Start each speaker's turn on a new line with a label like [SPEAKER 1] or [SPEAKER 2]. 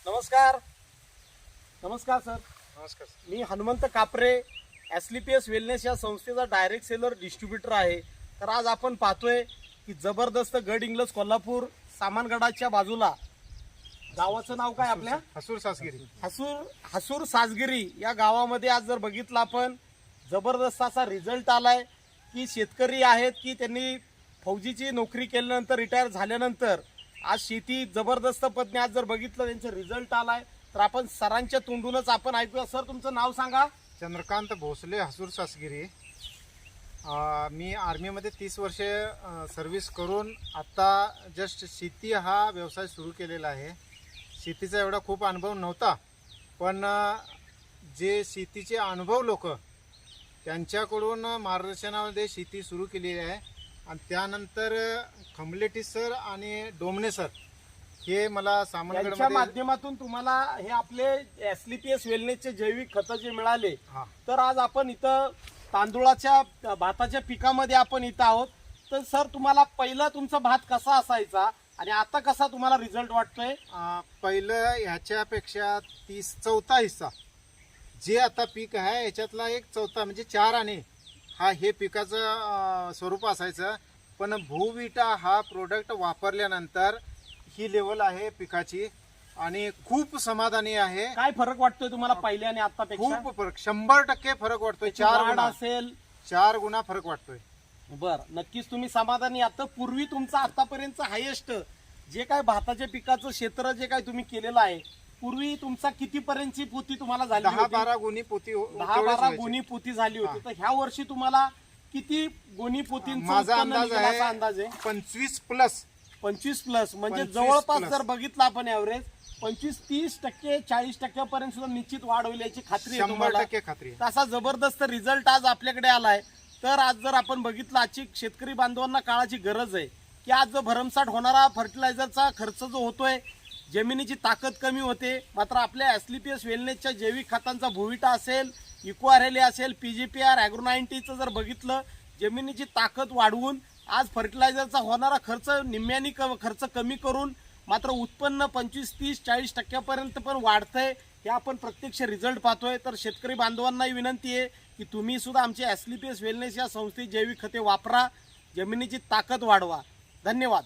[SPEAKER 1] नमस्कार नमस्कार सर.
[SPEAKER 2] नमस्कार.
[SPEAKER 1] मी हनुमंत कापरे, एसलीपीएस वेलनेस या संस्थेचा डायरेक्ट सेलर डिस्ट्रीब्युटर आहे. तर आज आपण पाहतोय की जबरदस्त गड इंग्लज कोल्हापूर सामानगडाच्या बाजूला गावाचं नाव काय आपल्या
[SPEAKER 2] हसूर सासगिरी.
[SPEAKER 1] हसूर सासगिरी या गावामध्ये आज जर बघितलं आपण जबरदस्त असा रिझल्ट आलाय की शेतकरी आहेत की त्यांनी फौजीची नोकरी केल्यानंतर रिटायर झाल्यानंतर आज शेती जबरदस्त पद्धतीने आज जर बघितलं त्यांचा रिझल्ट आलाय. तर आपण सरांच्या तोंडूनच आपण ऐकूया. सर तुमचं नाव सांगा.
[SPEAKER 2] चंद्रकांत भोसले, हसूर सासगिरी. मी आर्मीमध्ये 30 वर्षे सर्व्हिस करून आता जस्ट शेती हा व्यवसाय सुरू केलेला आहे. शेतीचा एवढा खूप अनुभव नव्हता, पण जे शेतीचे अनुभव लोक त्यांच्याकडून मार्गदर्शनामध्ये शेती सुरू केलेली आहे. आणि त्यानंतर खंबलेटी सर आणि डोमणे सर हे मला
[SPEAKER 1] यांच्या
[SPEAKER 2] सामान्य
[SPEAKER 1] माध्यमातून तुम्हाला हे आपले एसलीपीएस वेलनेसचे जैविक खत जे मिळाले.
[SPEAKER 2] हा.
[SPEAKER 1] तर आज आपण इथं तांदूळाच्या भाताच्या पिकामध्ये आपण इथं आहोत. तर सर तुम्हाला पहिला तुमचा भात कसा असायचा आणि आता कसा तुम्हाला रिझल्ट वाटतोय?
[SPEAKER 2] पहिलं ह्याच्यापेक्षा 34 हिस्सा जे आता पीक आहे याच्यातला एक चौथा म्हणजे 4 आणे हा हे पिकाचं स्वरूप असायचं. पण भूविटा हा प्रोडक्ट वापरल्यानंतर ही लेवल आहे पिकाची आणि खूप समाधानी आहे.
[SPEAKER 1] काय फरक वाटतोय तुम्हाला पहिल्या आणि आतापेक्षा?
[SPEAKER 2] खूप फरक, 100% फरक वाटतोय.
[SPEAKER 1] त्याची
[SPEAKER 2] 4
[SPEAKER 1] वाढ
[SPEAKER 2] गुणा
[SPEAKER 1] असेल?
[SPEAKER 2] 4 गुणा फरक वाटतोय.
[SPEAKER 1] बर, नक्कीच तुम्ही समाधानी. आता पूर्वी तुमचं आतापर्यंत हायेस्ट जे काय भाताच्या पिकाचं क्षेत्र जे काय तुम्ही केलेलं आहे, पूर्वी तुमचा कितीपर्यंतची पोती तुम्हाला झाली?
[SPEAKER 2] 10-12 गुणी पोती
[SPEAKER 1] 10-12 गुणी पोती झाली होती. तर ह्या वर्षी तुम्हाला किती गुणी पोतींचा
[SPEAKER 2] माझा अंदाज आहे
[SPEAKER 1] अंदाज आहे
[SPEAKER 2] 25 प्लस.
[SPEAKER 1] 25+ म्हणजे
[SPEAKER 2] 25
[SPEAKER 1] जवळपास
[SPEAKER 2] plus.
[SPEAKER 1] जर बघितलं आपण ऍव्हरेज 25-30%, 40% पर्यंत सुद्धा निश्चित वाढ होईल याची खात्री आहे तुम्हाला.
[SPEAKER 2] 100% खात्री आहे.
[SPEAKER 1] असा जबरदस्त रिझल्ट आज आपल्याकडे आलाय. तर आज जर आपण बघितलं, आजची शेतकरी बांधवांना काळाची गरज आहे की आज जो भरमसाठ होणारा फर्टिलायझरचा खर्च जो होतोय, जमिनीची ताकद कमी होते. मात्र आपल्या एसलीपीएस वेलनेसच्या जैविक खतांचा भूविटा असेल, इकोआरएल असेल, PGPR, ॲग्रो-90चं जर बघितलं, जमिनीची ताकद वाढवून आज फर्टिलायझरचा होणारा खर्च निम्म्यानी खर्च कमी करून मात्र उत्पन्न 25-30-40% पर्यंत पण वाढतंय. हे आपण प्रत्यक्ष रिझल्ट पाहतोय. तर शेतकरी बांधवांनाही विनंती आहे की तुम्ही सुद्धा आमच्या एसलीपीएस वेलनेस या संस्थेची जैविक खते वापरा, जमिनीची ताकद वाढवा. धन्यवाद.